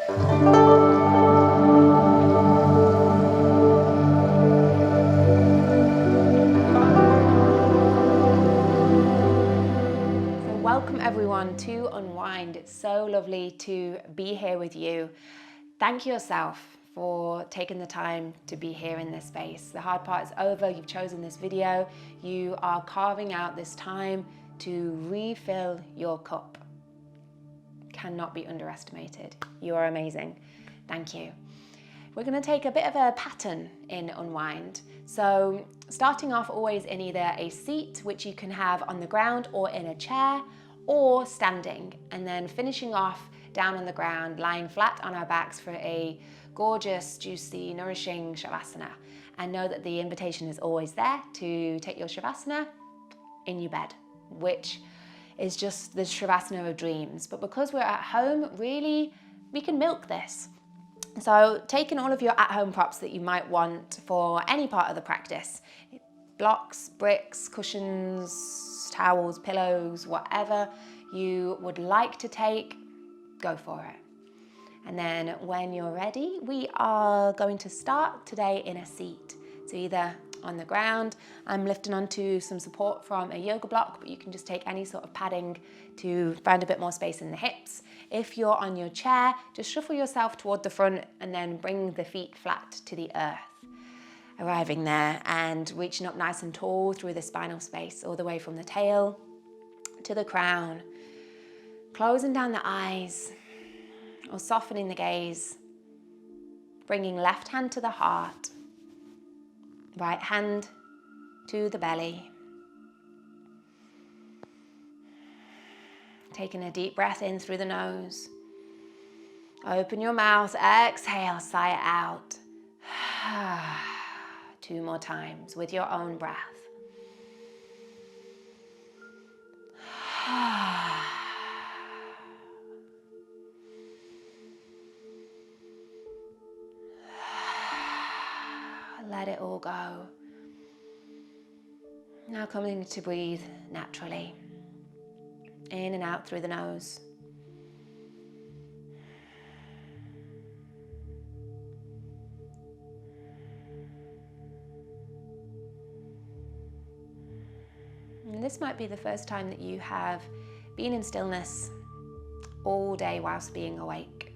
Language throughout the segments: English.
Welcome everyone to Unwind. It's so lovely to be here with you. Thank yourself for taking the time to be here in this space. The hard part is over. You've chosen this video. You are carving out this time to refill your cup. Cannot be underestimated. You are amazing. Thank you. We're going to take a bit of a pattern in Unwind. So starting off always in either a seat, which you can have on the ground, or in a chair, or standing, and then finishing off down on the ground, lying flat on our backs for a gorgeous, juicy, nourishing Shavasana. And know that the invitation is always there to take your Shavasana in your bed, which is just the Shavasana of dreams. But because we're at home, really, we can milk this. So taking all of your at-home props that you might want for any part of the practice, blocks, bricks, cushions, towels, pillows, whatever you would like to take, go for it. And then when you're ready, we are going to start today in a seat. So either on the ground, I'm lifting onto some support from a yoga block, but you can just take any sort of padding to find a bit more space in the hips. If you're on your chair, just shuffle yourself toward the front and then bring the feet flat to the earth. Arriving there and reaching up nice and tall through the spinal space, all the way from the tail to the crown. Closing down the eyes or softening the gaze. Bringing left hand to the heart. Right hand to the belly. Taking a deep breath in through the nose. Open your mouth, exhale, sigh it out. 2 more times with your own breath. Let it all go. Now coming to breathe naturally. In and out through the nose. And this might be the first time that you have been in stillness all day whilst being awake,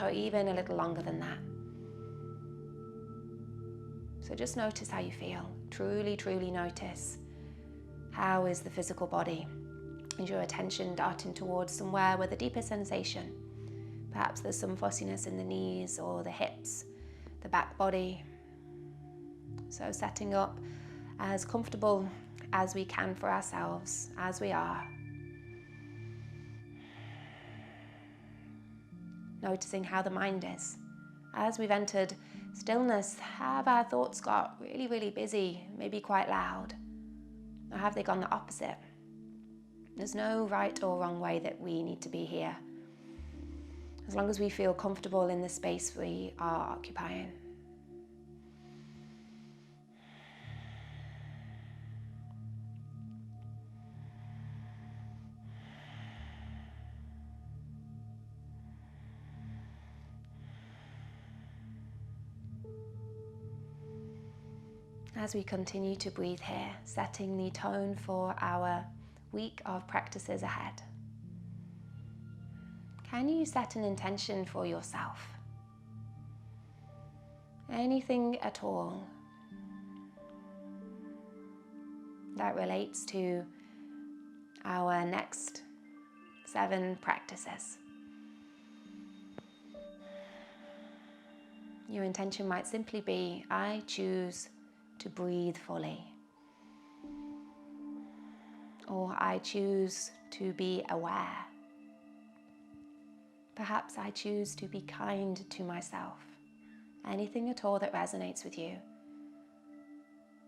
or even a little longer than that. So just notice how you feel. Truly, truly notice. How is the physical body? Is your attention darting towards somewhere with a deeper sensation? Perhaps there's some fussiness in the knees or the hips, the back body. So setting up as comfortable as we can for ourselves, as we are. Noticing how the mind is. As we've entered stillness, have our thoughts got really, really busy, maybe quite loud? Or have they gone the opposite? There's no right or wrong way that we need to be here, as long as we feel comfortable in the space we are occupying. As we continue to breathe here, setting the tone for our week of practices ahead. Can you set an intention for yourself? Anything at all that relates to our next 7 practices. Your intention might simply be, I choose to breathe fully. Or I choose to be aware. Perhaps I choose to be kind to myself. Anything at all that resonates with you.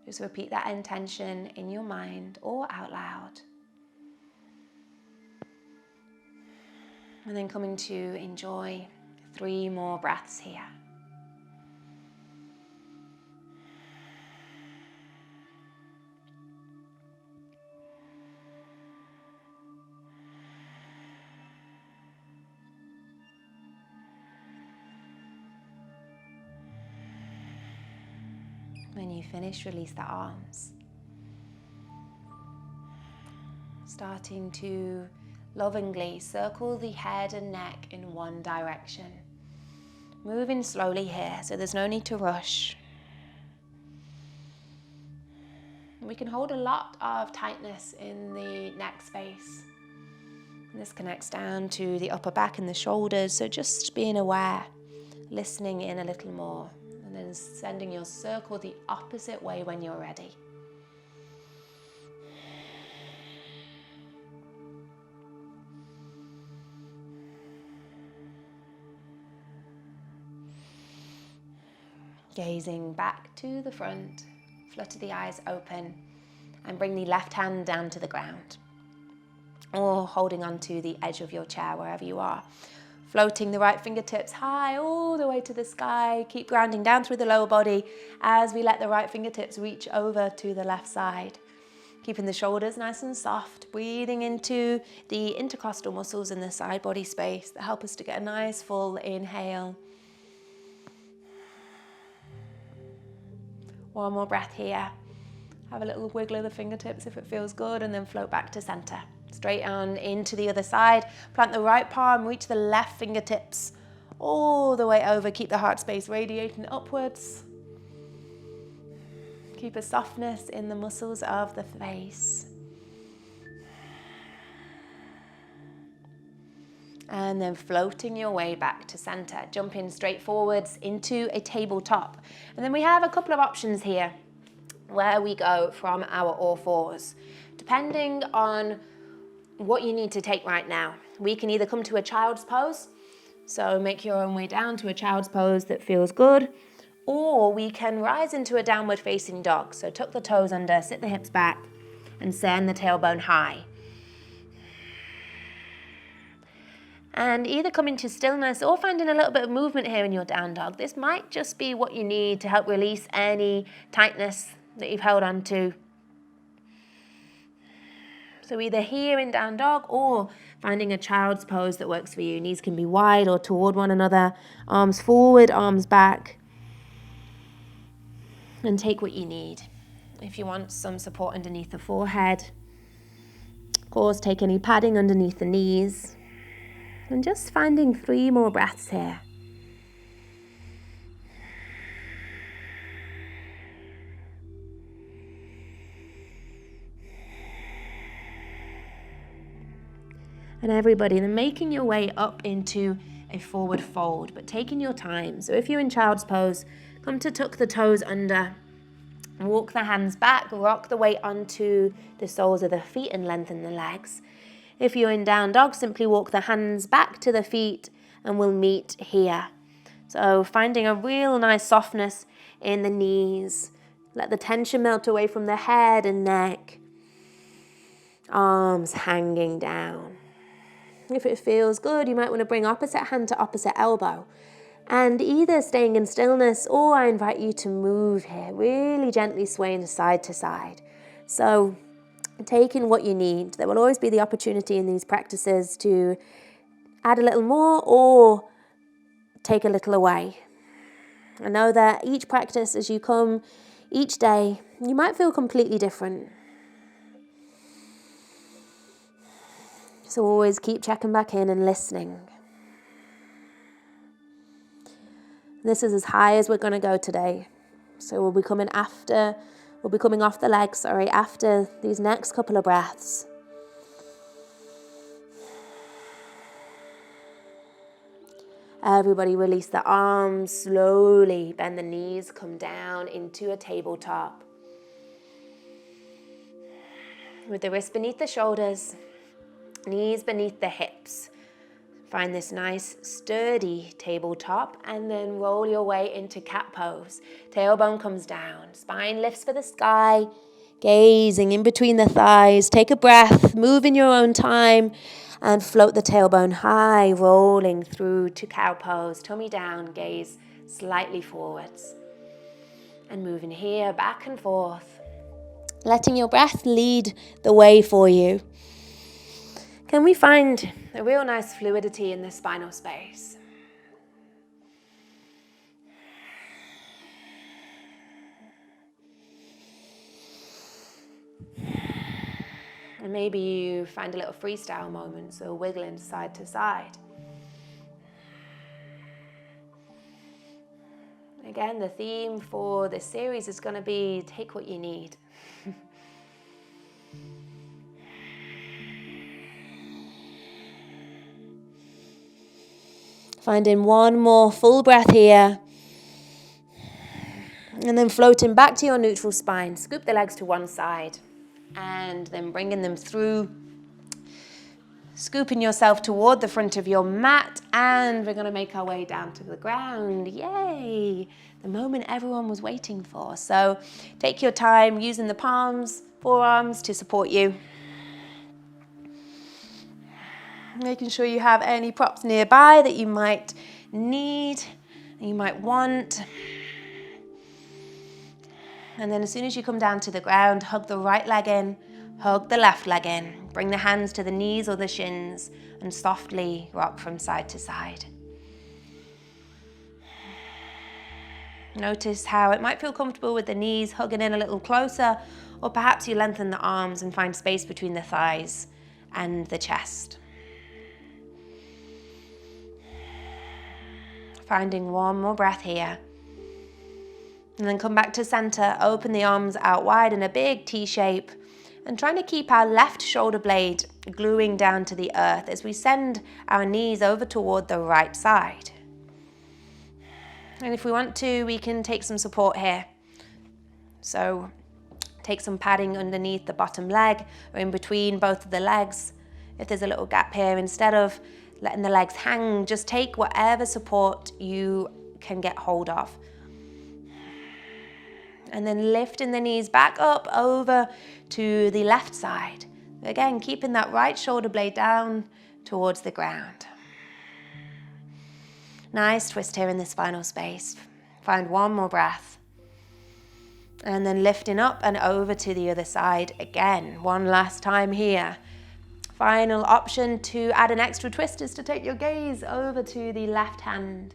Just repeat that intention in your mind or out loud. And then coming to enjoy 3 more breaths here. When you finish, release the arms. Starting to lovingly circle the head and neck in one direction. Moving slowly here, so there's no need to rush. We can hold a lot of tightness in the neck space. And this connects down to the upper back and the shoulders, so just being aware, listening in a little more, and then sending your circle the opposite way when you're ready. Gazing back to the front, flutter the eyes open, and bring the left hand down to the ground, or holding onto the edge of your chair wherever you are. Floating the right fingertips high all the way to the sky. Keep grounding down through the lower body as we let the right fingertips reach over to the left side. Keeping the shoulders nice and soft, breathing into the intercostal muscles in the side body space that help us to get a nice full inhale. One more breath here. Have a little wiggle of the fingertips if it feels good, and then float back to center. Straight on into the other side. Plant the right palm, reach the left fingertips all the way over. Keep the heart space radiating upwards. Keep a softness in the muscles of the face. And then floating your way back to center, jumping straight forwards into a tabletop. And then we have a couple of options here where we go from our all fours. Depending on what you need to take right now, we can either come to a child's pose, so make your own way down to a child's pose that feels good, or we can rise into a downward facing dog. So tuck the toes under, sit the hips back, and send the tailbone high. And either come into stillness or finding a little bit of movement here in your down dog. This might just be what you need to help release any tightness that you've held on to. So either here in down dog or finding a child's pose that works for you. Knees can be wide or toward one another. Arms forward, arms back. And take what you need. If you want some support underneath the forehead, of course, take any padding underneath the knees. And just finding 3 more breaths here. And everybody, then making your way up into a forward fold, but taking your time. So if you're in child's pose, come to tuck the toes under, walk the hands back, rock the weight onto the soles of the feet and lengthen the legs. If you're in down dog, simply walk the hands back to the feet and we'll meet here. So finding a real nice softness in the knees. Let the tension melt away from the head and neck. Arms hanging down. If it feels good, you might want to bring opposite hand to opposite elbow. And either staying in stillness, or I invite you to move here, really gently swaying side to side. So taking what you need. There will always be the opportunity in these practices to add a little more or take a little away. I know that each practice as you come each day, you might feel completely different. So always keep checking back in and listening. This is as high as we're going to go today. So we'll be coming off the legs, after these next couple of breaths. Everybody release the arms slowly, bend the knees, come down into a tabletop. With the wrists beneath the shoulders, knees beneath the hips. Find this nice sturdy tabletop and then roll your way into cat pose. Tailbone comes down, spine lifts for the sky, gazing in between the thighs. Take a breath, move in your own time and float the tailbone high, rolling through to cow pose. Tummy down, gaze slightly forwards. And moving here back and forth. Letting your breath lead the way for you. Can we find a real nice fluidity in the spinal space? And maybe you find a little freestyle moment, so wiggling side to side. Again, the theme for this series is going to be take what you need. Finding one more full breath here. And then floating back to your neutral spine. Scoop the legs to one side. And then bringing them through. Scooping yourself toward the front of your mat. And we're going to make our way down to the ground. Yay! The moment everyone was waiting for. So take your time using the palms, forearms to support you. Making sure you have any props nearby that you might need, that you might want. And then as soon as you come down to the ground, hug the right leg in, hug the left leg in. Bring the hands to the knees or the shins and softly rock from side to side. Notice how it might feel comfortable with the knees hugging in a little closer, or perhaps you lengthen the arms and find space between the thighs and the chest. Finding one more breath here. And then come back to center, open the arms out wide in a big T shape, and trying to keep our left shoulder blade gluing down to the earth as we send our knees over toward the right side. And if we want to, we can take some support here. So take some padding underneath the bottom leg or in between both of the legs. If there's a little gap here, instead of letting the legs hang, just take whatever support you can get hold of. And then lifting the knees back up over to the left side. Again, keeping that right shoulder blade down towards the ground. Nice twist here in the spinal space. Find one more breath. And then lifting up and over to the other side again. One last time here. Final option to add an extra twist is to take your gaze over to the left hand.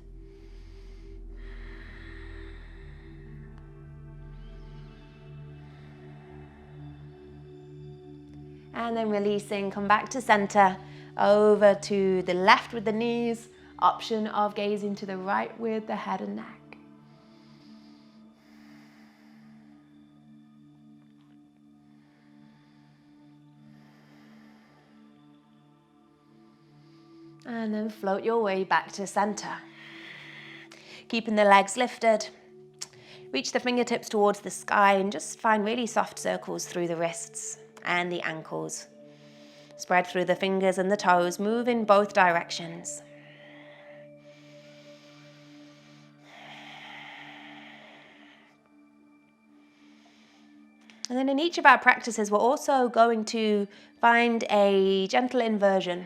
And then releasing, come back to center, over to the left with the knees. Option of gazing to the right with the head and neck. And then float your way back to center. Keeping the legs lifted. Reach the fingertips towards the sky and just find really soft circles through the wrists and the ankles. Spread through the fingers and the toes, move in both directions. And then in each of our practices, we're also going to find a gentle inversion,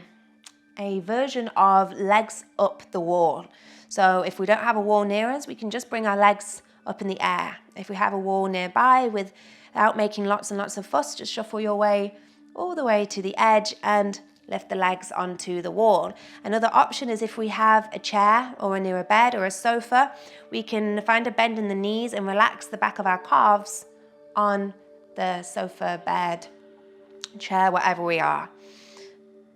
a version of legs up the wall. So if we don't have a wall near us, we can just bring our legs up in the air. If we have a wall nearby, without making lots and lots of fuss, just shuffle your way all the way to the edge and lift the legs onto the wall. Another option is if we have a chair or near a bed or a sofa, we can find a bend in the knees and relax the back of our calves on the sofa, bed, chair, wherever we are.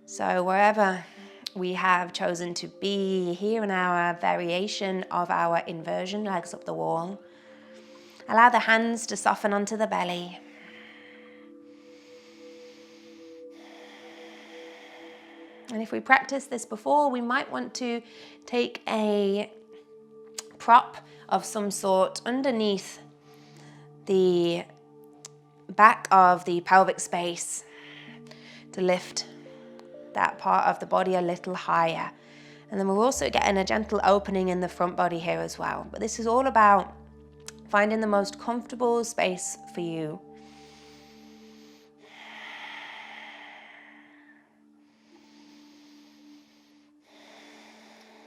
So wherever we have chosen to be here in our variation of our inversion, legs up the wall, allow the hands to soften onto the belly. And if we practice this before, we might want to take a prop of some sort underneath the back of the pelvic space to lift that part of the body a little higher. And then we're also getting a gentle opening in the front body here as well. But this is all about finding the most comfortable space for you.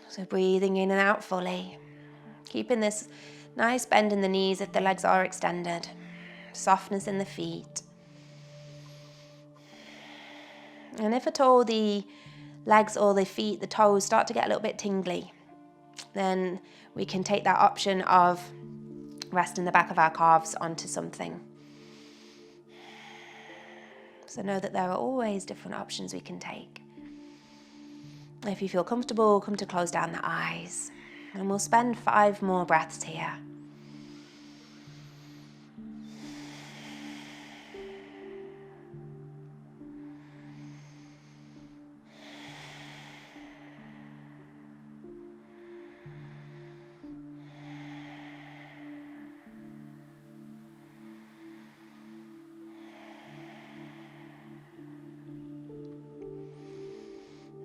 So breathing in and out fully. Keeping this nice bend in the knees if the legs are extended. Softness in the feet. And if at all the legs or the feet, the toes start to get a little bit tingly, then we can take that option of resting the back of our calves onto something. So know that there are always different options we can take. If you feel comfortable, come to close down the eyes. And we'll spend 5 more breaths here.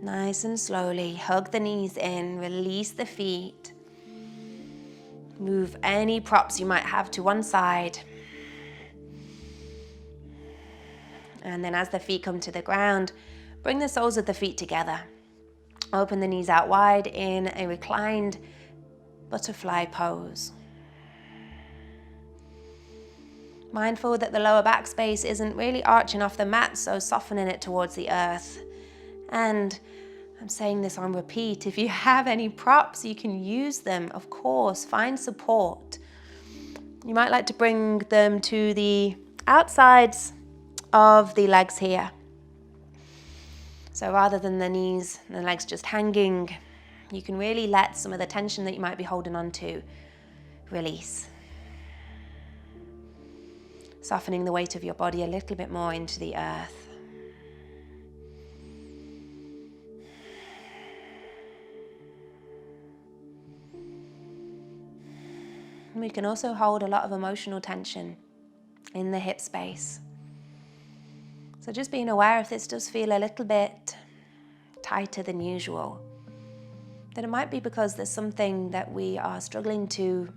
Nice and slowly, hug the knees in, release the feet. Move any props you might have to one side. And then as the feet come to the ground, bring the soles of the feet together. Open the knees out wide in a reclined butterfly pose. Mindful that the lower back space isn't really arching off the mat, so softening it towards the earth. And I'm saying this on repeat, if you have any props, you can use them, of course, find support. You might like to bring them to the outsides of the legs here. So rather than the knees and the legs just hanging, you can really let some of the tension that you might be holding on to release. Softening the weight of your body a little bit more into the earth. We can also hold a lot of emotional tension in the hip space. So just being aware if this does feel a little bit tighter than usual, then it might be because there's something that we are struggling to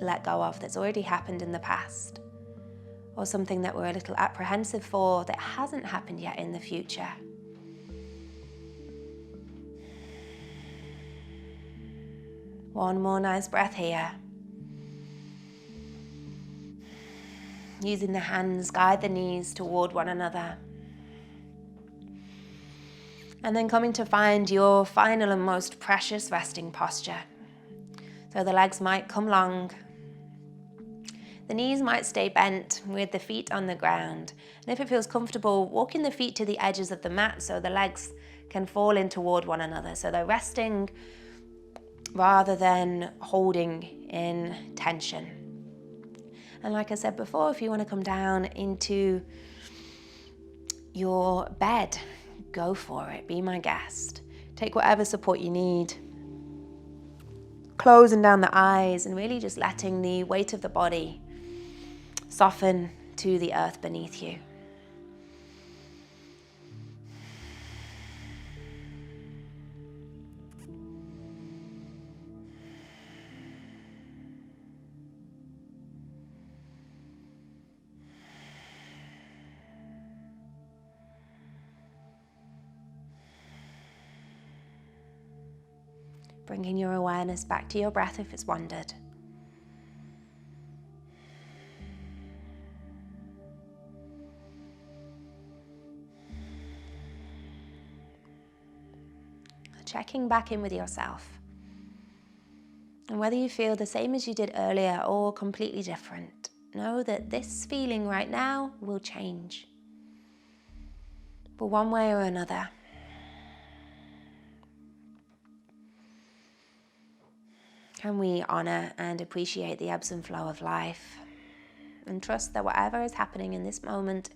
let go of that's already happened in the past, or something that we're a little apprehensive for that hasn't happened yet in the future. One more nice breath here. Using the hands, guide the knees toward one another. And then coming to find your final and most precious resting posture. So the legs might come long. The knees might stay bent with the feet on the ground. And if it feels comfortable, walking the feet to the edges of the mat so the legs can fall in toward one another. So they're resting rather than holding in tension. And like I said before, if you want to come down into your bed, go for it. Be my guest. Take whatever support you need. Closing down the eyes and really just letting the weight of the body soften to the earth beneath you. Bringing your awareness back to your breath if it's wandered. Checking back in with yourself. And whether you feel the same as you did earlier or completely different, know that this feeling right now will change. But one way or another. Can we honor and appreciate the ebbs and flow of life and trust that whatever is happening in this moment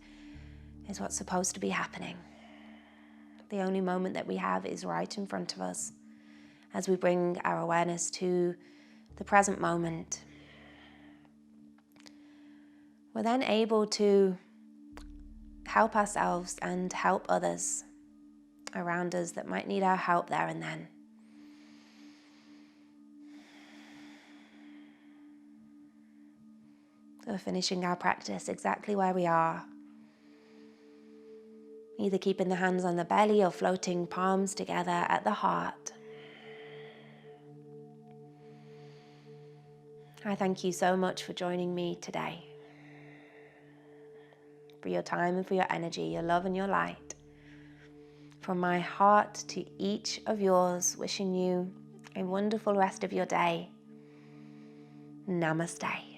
is what's supposed to be happening? The only moment that we have is right in front of us as we bring our awareness to the present moment. We're then able to help ourselves and help others around us that might need our help there and then. So finishing our practice exactly where we are. Either keeping the hands on the belly or floating palms together at the heart. I thank you so much for joining me today. For your time and for your energy, your love and your light. From my heart to each of yours, wishing you a wonderful rest of your day. Namaste.